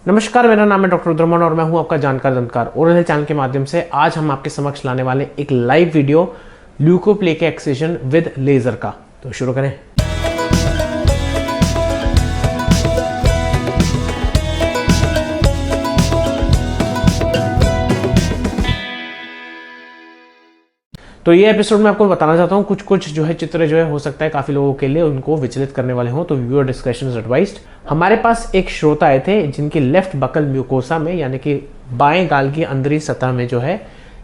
नमस्कार, मेरा नाम है डॉक्टर रुद्रमन और मैं हूं आपका जानकार दंतकार। ओरल हेल्थ चैनल के माध्यम से आज हम आपके समक्ष लाने वाले एक live video leukoplakia excision with laser का। तो शुरू करें। तो ये एपिसोड में आपको बताना चाहता हूँ कुछ जो है चित्र जो है हो सकता है काफी लोगों के लिए उनको विचलित करने वाले हों, तो व्यूअर डिस्क्रिप्शन इज एडवाइज्ड। हमारे पास एक श्रोता आए थे जिनकी लेफ्ट बकल म्यूकोसा में यानी कि बाएं गाल की अंदरी सतह में जो है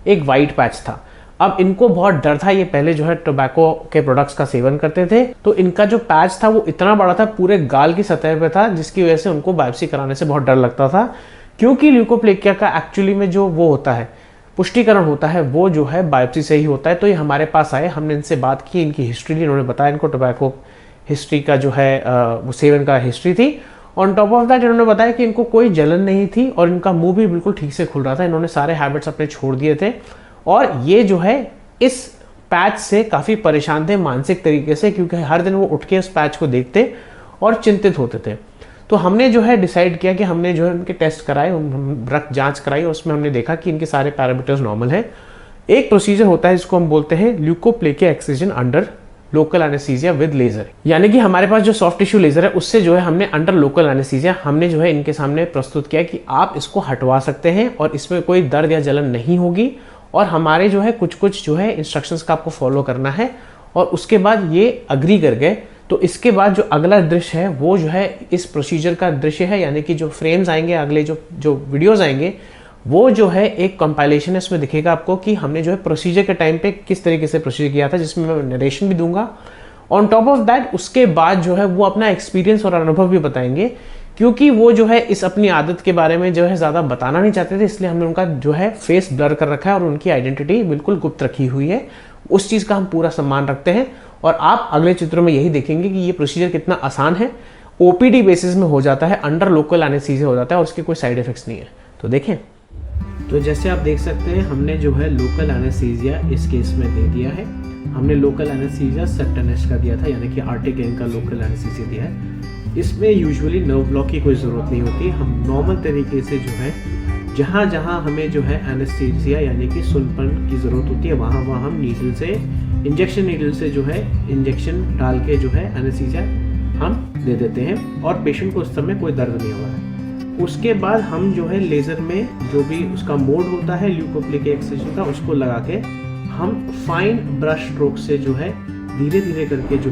एक वाइट पैच था। अब इनको बहुत डर था, ये पहले जो है टोबैको के प्रोडक्ट्स का सेवन करते थे, तो इनका जो पैच था वो इतना बड़ा था, पूरे गाल की सतह पे था, जिसकी वजह से उनको बायोप्सी कराने से बहुत डर लगता था। क्योंकि ल्यूकोप्लेकिया का एक्चुअली में जो वो होता है पुष्टिकरण होता है वो जो है बायोप्सी से ही होता है। तो ये हमारे पास आए, हमने इनसे बात की, इनकी हिस्ट्री ली, इन्होंने बताया इनको टोबैको हिस्ट्री का जो है वो सेवन का हिस्ट्री थी। ऑन टॉप ऑफ दैट इन्होंने बताया कि इनको कोई जलन नहीं थी और इनका मुंह भी बिल्कुल ठीक से खुल रहा था। इन्होंने सारे हैबिट्स अपने छोड़ दिए थे और ये जो है इस पैच से काफ़ी परेशान थे मानसिक तरीके से, क्योंकि हर दिन वो उठ के उस पैच को देखते और चिंतित होते थे। तो हमने जो है डिसाइड किया कि हमने जो है उनके टेस्ट कराए, रक्त जांच कराई और उसमें हमने देखा कि इनके सारे पैरामीटर्स नॉर्मल हैं। एक प्रोसीजर होता है जिसको हम बोलते हैं leukoplakia excision under local anaesthesia with laser, यानी कि हमारे पास जो सॉफ्ट टिश्यू लेजर है उससे जो है हमने अंडर लोकल एनेस्थीसिया हमने जो है इनके सामने प्रस्तुत किया कि आप इसको हटवा सकते हैं और इसमें कोई दर्द या जलन नहीं होगी और हमारे जो है कुछ जो है इंस्ट्रक्शंस का आपको फॉलो करना है। और उसके बाद ये अग्री कर गए। तो इसके बाद जो अगला दृश्य है वो जो है इस प्रोसीजर का दृश्य है, यानी कि जो फ्रेम्स आएंगे, अगले जो वीडियोस आएंगे वो जो है एक कंपाइलेशन है। इसमें दिखेगा आपको कि हमने जो है प्रोसीजर के टाइम पे किस तरीके से प्रोसीजर किया था, जिसमें मैं नरेशन भी दूंगा। ऑन टॉप ऑफ दैट उसके बाद जो है वो अपना एक्सपीरियंस और अनुभव भी बताएंगे, क्योंकि वो जो है इस अपनी आदत के बारे में जो है ज़्यादा बताना नहीं चाहते थे, इसलिए हमने उनका जो है फेस ब्लर कर रखा है और उनकी आइडेंटिटी बिल्कुल गुप्त रखी हुई है। उस चीज़ का हम पूरा सम्मान रखते हैं और आप अगले चित्रों में यही देखेंगे कि ये प्रोसीजर कितना आसान है, ओपीडी बेसिस में हो जाता है, अंडर लोकल एनेस्थीसिया हो जाता है और उसके कोई साइड इफेक्ट्स नहीं है। तो देखें, तो जैसे आप देख सकते हैं हमने जो है लोकल एनेस्थीसिया इस केस में दे दिया है। हमने लोकल एनेस्थीसिया सेप्टेनेस्ट का दिया था, यानी कि आर्टिकेन का लोकल एनेस्थीसिया दिया है। इसमें यूजुअली नर्व ब्लॉक की कोई ज़रूरत नहीं होती। हम नॉर्मल तरीके से जो है जहाँ जहाँ हमें जो है एनेस्थीसिया यानी कि सुनपन की ज़रूरत होती है वहाँ वहाँ हम नीडल से इंजेक्शन नीडल से जो है इंजेक्शन डाल के जो है एनेस्थीसिया हम दे देते हैं और पेशेंट को उस समय कोई दर्द नहीं हो रहा है। उसके बाद हम जो है लेज़र में जो भी उसका मोड होता है ल्यूकोप्लेकिया एक्सिजन का उसको लगा के हम फाइन ब्रश स्ट्रोक से जो है धीरे धीरे करके जो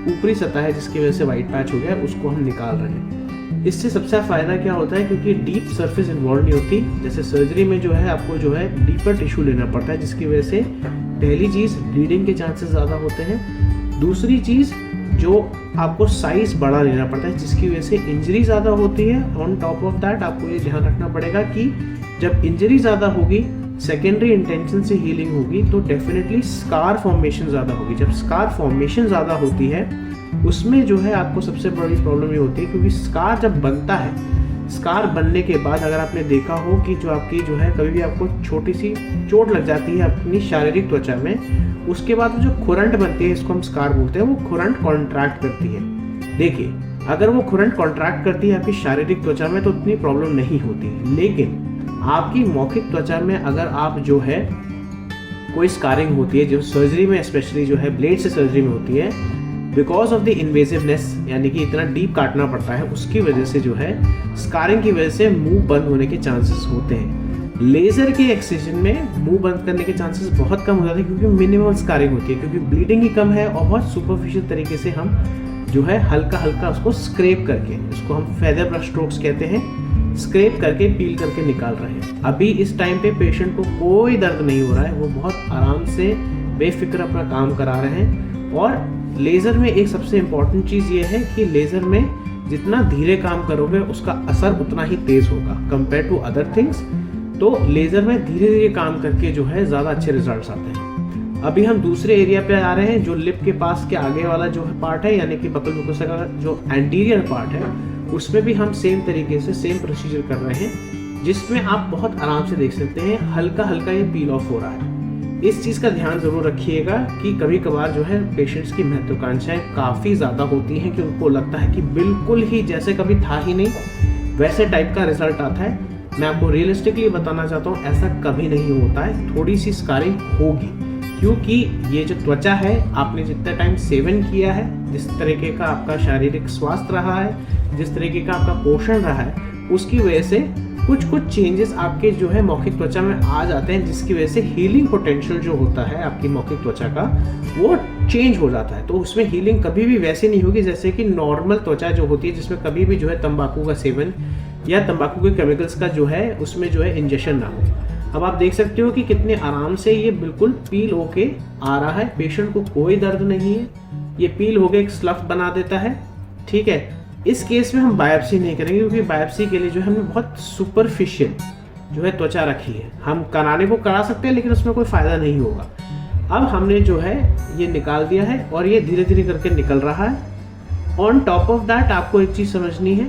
ऊपरी सतह है जिसकी वजह से वाइट पैच हो गया उसको हम निकाल रहे हैं। इससे सबसे फ़ायदा क्या होता है, क्योंकि डीप सरफेस इन्वॉल्व नहीं होती। जैसे सर्जरी में जो है आपको जो है डीपर टिश्यू लेना पड़ता है, जिसकी वजह से पहली चीज़ ब्लीडिंग के चांसेस ज़्यादा होते हैं। दूसरी चीज़ जो आपको साइज़ बड़ा लेना पड़ता है, जिसकी वजह से इंजरी ज़्यादा होती है। ऑन टॉप ऑफ दैट आपको ये ध्यान रखना पड़ेगा कि जब इंजरी ज़्यादा होगी, सेकेंडरी इंटेंशन से हीलिंग होगी, तो डेफिनेटली स्कार फॉर्मेशन ज़्यादा होगी। जब स्कार फॉर्मेशन ज़्यादा होती है उसमें जो है आपको सबसे बड़ी प्रॉब्लम ये होती है, क्योंकि स्कार जब बनता है, स्कार बनने के बाद अगर आपने देखा हो कि जो आपकी जो है कभी भी आपको छोटी सी चोट लग जाती है अपनी शारीरिक त्वचा में, उसके बाद जो खुरंट बनती है, इसको हम स्कार बोलते हैं, वो खुरंट कॉन्ट्रैक्ट करती है। देखिए, अगर वो खुरंट कॉन्ट्रैक्ट करती है आपकी शारीरिक त्वचा में तो उतनी प्रॉब्लम नहीं होती, लेकिन आपकी मौखिक त्वचा में अगर आप जो है कोई स्कारिंग होती है, जो सर्जरी में स्पेशली जो है ब्लेड से सर्जरी में होती है, बिकॉज ऑफ द इन्वेसिवनेस यानी कि इतना डीप काटना पड़ता है, उसकी वजह से जो है स्कारिंग की वजह से मुंह बंद होने के चांसेस होते हैं। लेज़र के एक्सिजन में मुंह बंद करने के चांसेस बहुत कम हो जाते हैं, क्योंकि मिनिमल स्कारिंग होती है, क्योंकि ब्लीडिंग ही कम है और बहुत सुपरफिशियल तरीके से हम जो है हल्का हल्का उसको स्क्रैप करके, उसको हम फेदर ब्रश स्ट्रोक्स कहते हैं, स्क्रैप करके पील करके निकाल रहे हैं। अभी इस टाइम पे पेशेंट को कोई दर्द नहीं हो रहा है, वो बहुत आराम से बेफिक्र अपना काम करा रहे हैं। और लेज़र में एक सबसे इम्पॉर्टेंट चीज़ ये है कि लेज़र में जितना धीरे काम करोगे उसका असर उतना ही तेज़ होगा कंपेयर टू अदर थिंग्स। तो लेज़र में धीरे धीरे काम करके जो है ज़्यादा अच्छे रिजल्ट्स आते हैं। अभी हम दूसरे एरिया पे आ रहे हैं, जो लिप के पास के आगे वाला जो है पार्ट है, यानी कि बकल म्यूकोसा का जो एंटीरियर पार्ट है, उसमें भी हम सेम तरीके से सेम प्रोसीजर कर रहे हैं, जिसमें आप बहुत आराम से देख सकते हैं हल्का हल्का ये पील ऑफ हो रहा है। इस चीज़ का ध्यान ज़रूर रखिएगा कि कभी कभार जो है पेशेंट्स की महत्वाकांक्षाएं काफ़ी ज़्यादा होती हैं कि उनको लगता है कि बिल्कुल ही जैसे कभी था ही नहीं वैसे टाइप का रिजल्ट आता है। मैं आपको रियलिस्टिकली बताना चाहता हूँ ऐसा कभी नहीं होता है, थोड़ी सी स्कारिंग होगी क्योंकि ये जो त्वचा है आपने जितना टाइम सेवन किया है, जिस तरीके का आपका शारीरिक स्वास्थ्य रहा है, जिस तरीके का आपका पोषण रहा है, उसकी वजह से कुछ चेंजेस आपके जो है मौखिक त्वचा में आ जाते हैं, जिसकी वजह से हीलिंग पोटेंशियल जो होता है आपकी मौखिक त्वचा का वो चेंज हो जाता है। तो उसमें हीलिंग कभी भी वैसे नहीं होगी जैसे कि नॉर्मल त्वचा जो होती है जिसमें कभी भी जो है तंबाकू का सेवन या तंबाकू के केमिकल्स का जो है उसमें जो है इंजेक्शन ना हो। अब आप देख सकते हो कि कितने आराम से ये बिल्कुल पील होके आ रहा है, पेशेंट को कोई दर्द नहीं है, ये पील होके एक स्लफ बना देता है। ठीक है, इस केस में हम बायोप्सी नहीं करेंगे क्योंकि बायोप्सी के लिए जो है हमने बहुत सुपरफिशियल जो है त्वचा रखी है। हम कराने को करा सकते हैं लेकिन उसमें कोई फ़ायदा नहीं होगा। अब हमने जो है ये निकाल दिया है और ये धीरे धीरे करके निकल रहा है। ऑन टॉप ऑफ दैट आपको एक चीज़ समझनी है,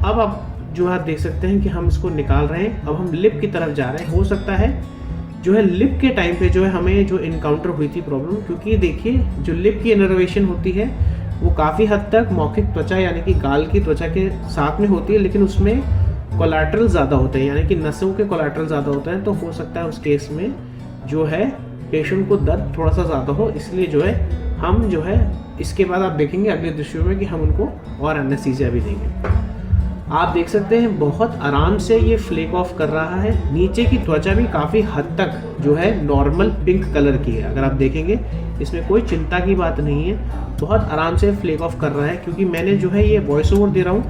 अब आप जो आप देख सकते हैं कि हम इसको निकाल रहे हैं, अब हम लिप की तरफ जा रहे हैं। हो सकता है जो है लिप के टाइम पे जो है हमें जो इनकाउंटर हुई थी प्रॉब्लम, क्योंकि देखिए जो लिप की इनर्वेशन होती है वो काफ़ी हद तक मौखिक त्वचा यानी कि गाल की त्वचा के साथ में होती है, लेकिन उसमें कोलैटरल ज़्यादा होते हैं यानी कि नसों के कोलैटरल ज़्यादा होते हैं। तो हो सकता है उस केस में जो है पेशेंट को दर्द थोड़ा सा ज़्यादा हो, इसलिए जो है हम जो है इसके बाद आप देखेंगे अगले दृश्यों में कि हम उनको और एनेस्थीसिया भी देंगे। आप देख सकते हैं बहुत आराम से ये फ्लेक ऑफ कर रहा है। नीचे की त्वचा भी काफ़ी हद तक जो है नॉर्मल पिंक कलर की है, अगर आप देखेंगे इसमें कोई चिंता की बात नहीं है, बहुत आराम से फ्लेक ऑफ कर रहा है। क्योंकि मैंने जो है ये वॉइस ओवर दे रहा हूँ,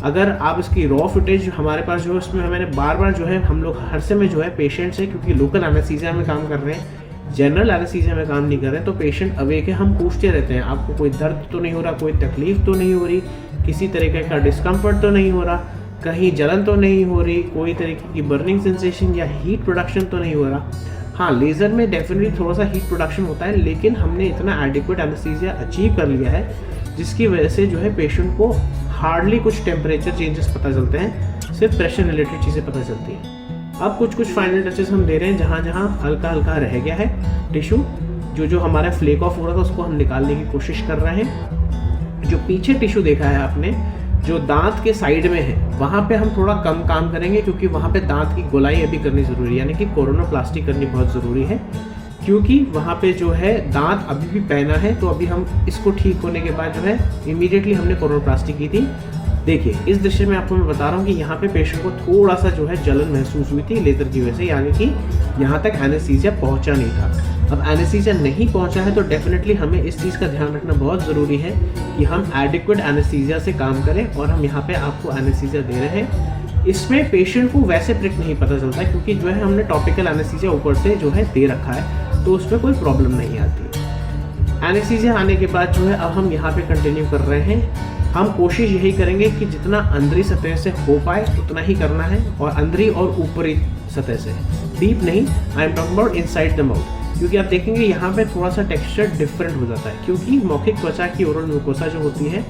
अगर आप इसकी रॉ फुटेज हमारे पास जो है उसमें मैंने बार बार जो है हम लोग हर समय जो है पेशेंट से, क्योंकि लोकल एनेस्थीसिया में काम कर रहे हैं, जनरल एनेस्थीसिया में काम नहीं कर रहे हैं, तो पेशेंट अवेक है, हम पूछते रहते हैं आपको कोई दर्द तो नहीं हो रहा, कोई तकलीफ तो नहीं हो रही, किसी तरीके का डिस्कम्फर्ट तो नहीं हो रहा, कहीं जलन तो नहीं हो रही, कोई तरीके की बर्निंग सेंसेशन या हीट प्रोडक्शन तो नहीं हो रहा। हाँ, लेज़र में डेफिनेटली थोड़ा सा हीट प्रोडक्शन होता है, लेकिन हमने इतना एडिक्वेट एनेस्थीसिया अचीव कर लिया है जिसकी वजह से जो है पेशेंट को हार्डली कुछ टेम्परेचर चेंजेस पता चलते हैं, सिर्फ प्रेशर रिलेटेड चीज़ें पता चलती हैं। अब कुछ फाइनल टचेस हम दे रहे हैं, जहाँ जहाँ हल्का हल्का रह गया है टिश्यू, जो हमारा फ्लेक ऑफ हो रहा था उसको हम निकालने की कोशिश कर रहे हैं। जो पीछे टिश्यू देखा है आपने जो दांत के साइड में है वहाँ पे हम थोड़ा कम काम करेंगे, क्योंकि वहाँ पे दांत की गोलाई अभी करनी ज़रूरी है, यानी कि कोरोनोप्लास्टी करनी बहुत ज़रूरी है, क्योंकि वहाँ पे जो है दांत अभी भी पैना है। तो अभी हम इसको ठीक होने के बाद जो है इमीडिएटली हमने कोरोनोप्लास्टी की थी। देखिए इस दृश्य में आपको मैं बता रहा हूँ कि यहाँ पे पेशेंट को थोड़ा सा जो है जलन महसूस हुई थी लेज़र की वजह से, यानी कि यहाँ तक एनेस्थीसिया पहुँचा नहीं था। अब एनेस्थीसिया नहीं पहुँचा है तो डेफिनेटली हमें इस चीज़ का ध्यान रखना बहुत ज़रूरी है कि हम एडिक्वेट एनेस्थीसिया से काम करें, और हम यहाँ पे आपको एनेस्थीसिया दे रहे हैं। इसमें पेशेंट को वैसे प्रिक नहीं पता चलता क्योंकि जो है हमने टॉपिकल एनेस्थीसिया ऊपर से जो है दे रखा है, तो उसमें कोई प्रॉब्लम नहीं आती। एनेस्थीसिया आने के बाद जो है अब हम यहाँ पे कंटिन्यू कर रहे हैं। हम कोशिश यही करेंगे कि जितना अंदरी सतह से हो पाए उतना ही करना है, और अंदरी और ऊपरी सतह से, डीप नहीं, I am talking about inside the mouth. क्योंकि आप देखेंगे यहाँ पे थोड़ा सा टेक्सचर डिफरेंट हो जाता है, क्योंकि मौखिक त्वचा की ओरल म्यूकोसा जो होती है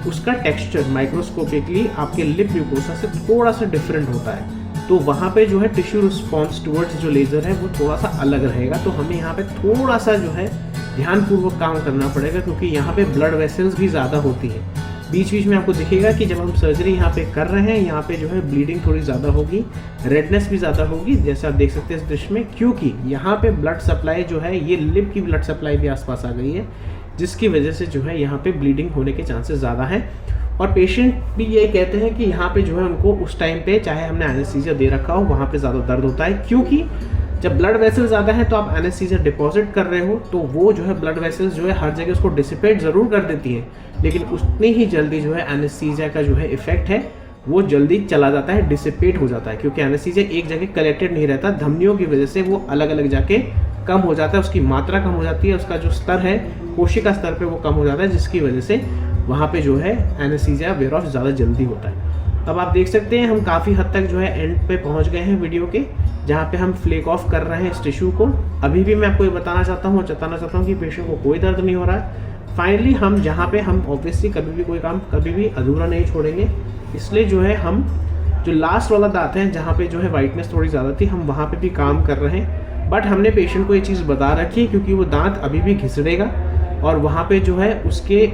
उसका टेक्सचर माइक्रोस्कोपिकली आपके लिप म्यूकोसा से थोड़ा सा डिफरेंट होता है। तो वहाँ पे जो है टिश्यू रिस्पॉन्स टुवर्ड्स जो लेज़र है वो थोड़ा सा अलग रहेगा। तो हमें यहाँ पे थोड़ा सा जो है ध्यानपूर्वक काम करना पड़ेगा, क्योंकि यहाँ पे ब्लड वेसल्स भी ज़्यादा होती है। बीच बीच में आपको दिखेगा कि जब हम सर्जरी यहाँ पे कर रहे हैं यहाँ पे जो है ब्लीडिंग थोड़ी ज़्यादा होगी, रेडनेस भी ज़्यादा होगी, जैसे आप देख सकते हैं इस दृश्य में, क्योंकि यहाँ पे ब्लड सप्लाई जो है ये लिप की ब्लड सप्लाई भी आसपास आ गई है, जिसकी वजह से जो है यहाँ पे ब्लीडिंग होने के चांसेस ज़्यादा हैं। और पेशेंट भी ये कहते हैं कि यहाँ पे जो है उनको उस टाइम पे चाहे हमने एनेस्थीसिया दे रखा हो वहाँ पे ज़्यादा दर्द होता है, क्योंकि जब ब्लड वेसल्स ज़्यादा है तो आप एनेस्थीसिया डिपॉजिट कर रहे हो तो वो जो है ब्लड वेसल्स जो है हर जगह उसको डिसिपेट ज़रूर कर देती हैं, लेकिन उतनी ही जल्दी जो है एनेस्थीसिया का जो है इफेक्ट है वो जल्दी चला जाता है, डिसिपेट हो जाता है, क्योंकि एनेस्थीसिया एक जगह कलेक्टेड नहीं रहता, धमनियों की वजह से वो अलग अलग जाके कम हो जाता है, उसकी मात्रा कम हो जाती है, उसका जो स्तर है कोशिका स्तर पे वो कम हो जाता है, जिसकी वजह से वहाँ पे जो है एनेस्थीसिया वेयर ऑफ ज़्यादा जल्दी होता है। अब आप देख सकते हैं हम काफ़ी हद तक जो है एंड पे पहुँच गए हैं वीडियो के, जहाँ पे हम फ्लेक ऑफ कर रहे हैं इस टिश्यू को। अभी भी मैं आपको ये बताना चाहता हूँ कि पेशेंट को कोई दर्द नहीं हो रहा है। फाइनली हम जहाँ पे हम ऑब्वियसली कभी भी कोई काम कभी भी अधूरा नहीं छोड़ेंगे, इसलिए जो है हम जो लास्ट वाला दांत है जहाँ पे जो है वाइटनेस थोड़ी ज़्यादा थी हम वहाँ पे भी काम कर रहे हैं। बट हमने पेशेंट को ये चीज़ बता रखी है क्योंकि वो दांत अभी भी घिसड़ेगा और वहाँ पे जो है उसके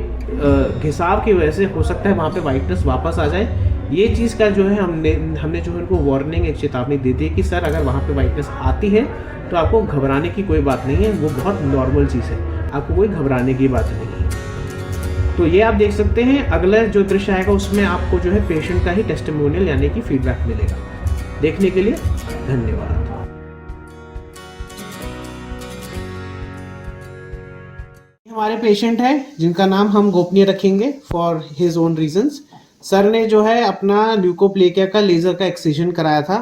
घिसाव की वजह से हो सकता है वहाँ पे वाइटनेस वापस आ जाए। ये चीज़ का जो है हमने जो है उनको वार्निंग, एक चेतावनी दे दी है कि सर अगर वहाँ पे वाइटनेस आती है तो आपको घबराने की कोई बात नहीं है, वो बहुत नॉर्मल चीज़ है, आपको कोई घबराने की बात नहीं है। तो ये आप देख सकते हैं। अगला जो दृश्य आएगा उसमें आपको जो है पेशेंट का ही टेस्टिमोनियल यानी कि फीडबैक मिलेगा। देखने के लिए धन्यवाद। हमारे पेशेंट है जिनका नाम हम गोपनीय रखेंगे for his own reasons. Sir ने जो है अपना ल्यूकोप्लेकिया का लेज़र का एक्सिजन कराया था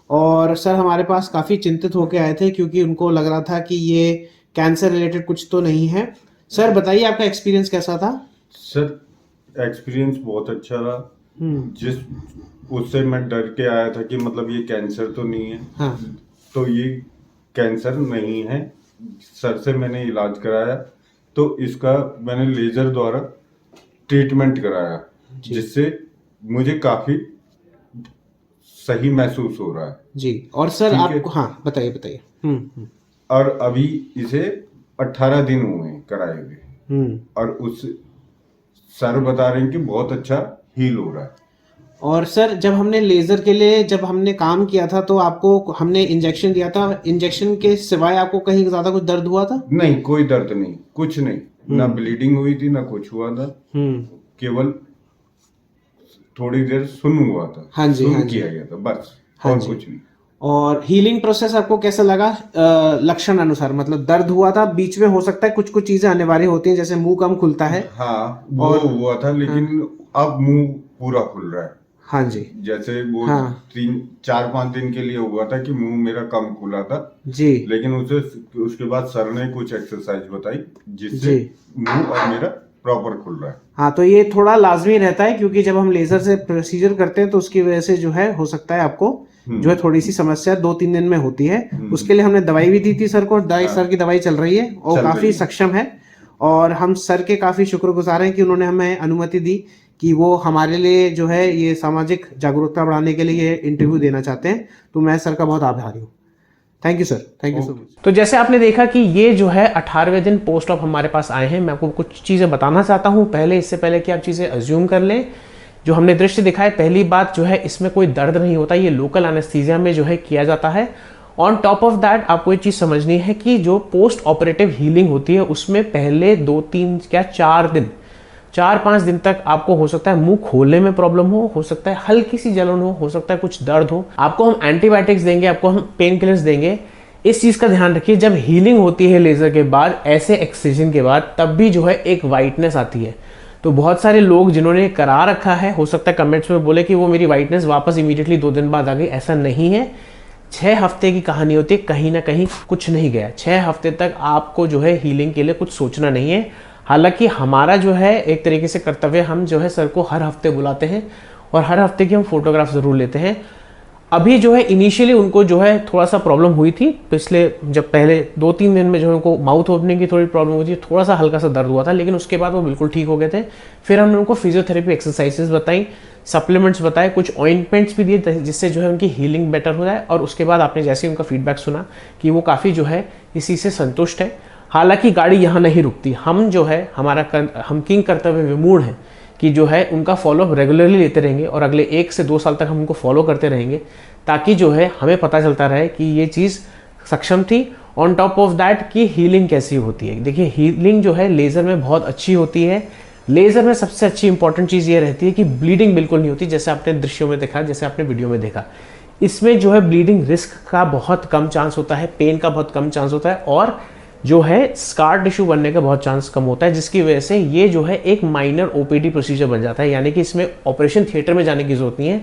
और सर हमारे पास काफ़ी चिंतित होकर आए थे क्योंकि उनको लग रहा था कि ये कैंसर रिलेटेड कुछ तो नहीं है। सर बताइए आपका एक्सपीरियंस कैसा था? सर एक्सपीरियंस बहुत अच्छा रहा। जिस उससे मैं डर के आया था कि मतलब ये कैंसर तो नहीं है। हाँ। तो ये कैंसर नहीं है। सर से मैंने इलाज कराया तो इसका मैंने लेजर द्वारा ट्रीटमेंट कराया जिससे मुझे काफी सही महसूस हो रहा है जी। और सर आपको, हाँ बताइए। और अभी इसे 18 दिन हुए हैं कराए हुए और उस सर बता रहे हैं कि बहुत अच्छा हील हो रहा है। और सर जब हमने लेज़र के लिए जब हमने काम किया था तो आपको हमने इंजेक्शन दिया था, इंजेक्शन के सिवाय आपको कहीं ज़्यादा कुछ दर्द हुआ था? नहीं, कोई दर्द नहीं, कुछ नहीं, ना ब्लीडिंग हुई थी ना कुछ हुआ था। केवल थोड़ी देर सुन हुआ था। हाँ जी, सुन हाँ जी। किया गया था बस। हाँ और जी। कुछ नहीं। और हीलिंग प्रोसेस आपको कैसा लगा? लक्षण अनुसार मतलब दर्द हुआ था, बीच में हो सकता है कुछ कुछ चीजें अनिवार्य होती हैं जैसे मुंह कम खुलता है। हाँ वो हुआ था लेकिन अब मुंह पूरा खुल रहा है। हाँ जी। जैसे वो 3-4-5 दिन के लिए हुआ था कि मुंह मेरा कम खुला था जी। लेकिन उसके बाद सर ने कुछ एक्सरसाइज बताई जिससे मुंह और मेरा प्रॉपर खुल रहा है। हाँ तो ये थोड़ा लाजमी रहता है क्योंकि जब हम लेजर से प्रोसीजर करते हैं तो उसकी वजह से जो है हो सकता है आपको जो है थोड़ी सी समस्या 2-3 दिन में होती है। उसके लिए हमने दवाई भी दी थी सर को, सर की दवाई चल रही है और काफी सक्षम है और हम सर के काफी शुक्रगुजार हैं कि उन्होंने हमें अनुमति दी कि वो हमारे लिए जो है ये सामाजिक जागरूकता बढ़ाने के लिए इंटरव्यू देना चाहते हैं। तो मैं सर का बहुत आभारी हूँ। Thank you sir, thank you so much. तो जैसे आपने देखा कि ये जो है 18वें दिन पोस्ट ऑप हमारे पास आए हैं। मैं आपको कुछ चीज़ें बताना चाहता हूँ पहले, इससे पहले कि आप चीज़ें अज्यूम कर लें। जो हमने दृश्य दिखाए, पहली बात जो है इसमें कोई दर्द नहीं होता, ये लोकल एनेस्थीसिया में जो है किया जाता है। ऑन टॉप ऑफ दैट आपको ये चीज़ समझनी है कि जो पोस्ट ऑपरेटिव हीलिंग होती है उसमें पहले 4-5 दिन तक आपको हो सकता है मुंह खोलने में प्रॉब्लम हो सकता है हल्की सी जलन हो सकता है कुछ दर्द हो। आपको हम एंटीबायोटिक्स देंगे, आपको हम पेन किलर्स देंगे। इस चीज का ध्यान रखिए जब हीलिंग होती है लेजर के बाद, ऐसे एक्ससिजन के बाद, तब भी जो है एक वाइटनेस आती है। तो बहुत सारे लोग जिन्होंने करा रखा है हो सकता है कमेंट्स में बोले कि वो मेरी वाइटनेस वापस इमीडिएटली 2 दिन बाद आ गई। ऐसा नहीं है, 6 हफ्ते की कहानी होती है, कहीं ना कहीं कुछ नहीं गया। 6 हफ्ते तक आपको जो है हीलिंग के लिए कुछ सोचना नहीं है। हालांकि हमारा जो है एक तरीके से कर्तव्य, हम जो है सर को हर हफ्ते बुलाते हैं और हर हफ्ते की हम फोटोग्राफ जरूर लेते हैं। अभी जो है इनिशियली उनको जो है थोड़ा सा प्रॉब्लम हुई थी, पिछले जब पहले 2-3 दिन में जो उनको माउथ ओपनिंग की थोड़ी प्रॉब्लम हुई थी, थोड़ा सा हल्का सा दर्द हुआ था, लेकिन उसके बाद वो बिल्कुल ठीक हो गए थे। फिर हमने उनको फिजियोथेरेपी एक्सरसाइजेस बताई, सप्लीमेंट्स बताए, कुछ ऑइंटमेंट्स भी दिए जिससे जो है उनकी हीलिंग बेटर हो जाए। और उसके बाद आपने जैसे उनका फीडबैक सुना कि वो काफ़ी जो है इसी से संतुष्ट है। हालांकि गाड़ी यहाँ नहीं रुकती, हम जो है हम किंग कर्तव्य विमूढ़ हैं कि जो है उनका फॉलोअप रेगुलरली लेते रहेंगे और अगले 1 से 2 साल तक हम उनको फॉलो करते रहेंगे ताकि जो है हमें पता चलता रहे कि ये चीज़ सक्षम थी। ऑन टॉप ऑफ दैट कि हीलिंग कैसी होती है। देखिए हीलिंग जो है लेज़र में बहुत अच्छी होती है। लेज़र में सबसे अच्छी इंपॉर्टेंट चीज़ ये रहती है कि ब्लीडिंग बिल्कुल नहीं होती, जैसे आपने दृश्यों में देखा, जैसे आपने वीडियो में देखा। इसमें जो है ब्लीडिंग रिस्क का बहुत कम चांस होता है, पेन का बहुत कम चांस होता है और जो है स्कार टिश्यू बनने का बहुत चांस कम होता है, जिसकी वजह से ये जो है एक माइनर ओपीडी प्रोसीजर बन जाता है। यानी कि इसमें ऑपरेशन थिएटर में जाने की जरूरत नहीं है,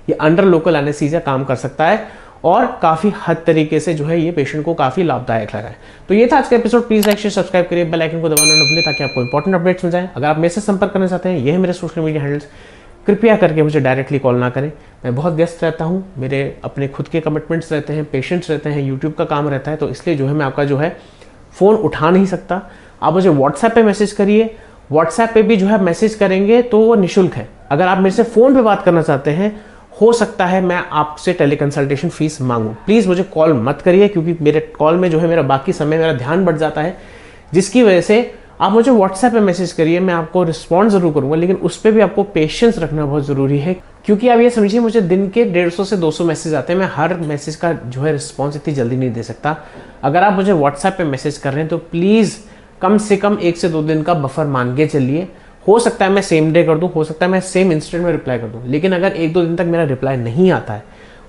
ये अंडर लोकल एनेस्थीसिया काम कर सकता है और काफ़ी हद तरीके से जो है ये पेशेंट को काफ़ी लाभदायक लगा है। तो ये था आज का episode. Please like share subscribe करिए, बेल आइकन को दबाना न भूलिए ताकि आपको इंपॉर्टेंट अपडेट्स मिल जाए। अगर आप मेरे से संपर्क करना चाहते हैं, ये है मेरे सोशल मीडिया हैंडल्स, कृपया करके मुझे डायरेक्टली कॉल ना करें। मैं बहुत व्यस्त रहता हूँ, मेरे अपने खुद के कमिटमेंट्स रहते हैं, पेशेंट्स रहते हैं, यूट्यूब का काम रहता है, तो इसलिए जो है मैं आपका जो है फ़ोन उठा नहीं सकता। आप मुझे व्हाट्सएप पे मैसेज करिए, व्हाट्सएप पे भी जो है मैसेज करेंगे तो वो निःशुल्क है। अगर आप मेरे से फ़ोन पे बात करना चाहते हैं, हो सकता है मैं आपसे टेलीकंसल्टेशन फीस मांगूं। प्लीज़ मुझे कॉल मत करिए, क्योंकि मेरे कॉल में जो है मेरा बाकी समय, मेरा ध्यान बढ़ जाता है, जिसकी वजह से आप मुझे व्हाट्सएप पे मैसेज करिए, मैं आपको रिस्पॉन्ड जरूर करूंगा, लेकिन उस पर भी आपको पेशेंस रखना बहुत ज़रूरी है। क्योंकि आप ये समझिए, मुझे दिन के 150 से 200 मैसेज आते हैं, मैं हर मैसेज का जो है रिस्पॉन्स इतनी जल्दी नहीं दे सकता। अगर आप मुझे व्हाट्सएप पे मैसेज कर रहे हैं तो प्लीज़ कम से कम 1 से 2 दिन का बफर मान के चलिए। हो सकता है मैं सेम डे कर दूं, हो सकता है मैं सेम इंस्टेंट में रिप्लाई कर दूं, लेकिन अगर 1-2 दिन तक मेरा रिप्लाई नहीं आता है,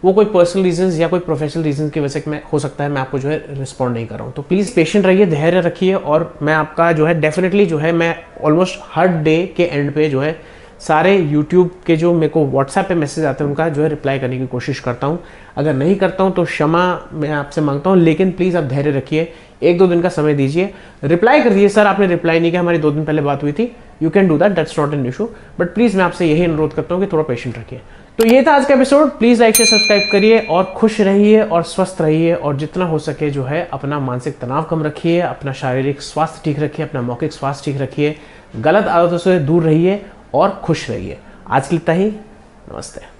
वो कोई पर्सनल रीजंस या कोई प्रोफेशनल रीजन की वजह से मैं, हो सकता है मैं आपको जो है रिस्पॉन्ड नहीं कर रहा हूँ। तो प्लीज़ पेशेंट रहिए, धैर्य रखिए, और मैं आपका जो है डेफिनेटली जो है मैं ऑलमोस्ट हर डे के एंड पे जो है सारे यूट्यूब के जो मेरे को व्हाट्सएप पे मैसेज आते हैं उनका जो है रिप्लाई करने की कोशिश करता हूँ। अगर नहीं करता हूँ तो क्षमा मैं आपसे मांगता हूँ, लेकिन प्लीज़ आप धैर्य रखिए, 1-2 दिन का समय दीजिए, रिप्लाई कर दीजिए। सर आपने रिप्लाई नहीं किया, हमारी 2 दिन पहले बात हुई थी, you can do that's not an issue, but please मैं आपसे यही अनुरोध करता हूँ कि थोड़ा पेशेंट रखिए। तो ये था आज का एपिसोड। प्लीज़ लाइक से सब्सक्राइब करिए, और खुश रहिए और स्वस्थ रहिए, और जितना हो सके जो है अपना मानसिक तनाव कम रखिए, अपना शारीरिक स्वास्थ्य ठीक रखिए, अपना मौखिक स्वास्थ्य ठीक रखिए, गलत आदतों से दूर रहिए और खुश रहिए। आज के लिए इतना ही। नमस्ते।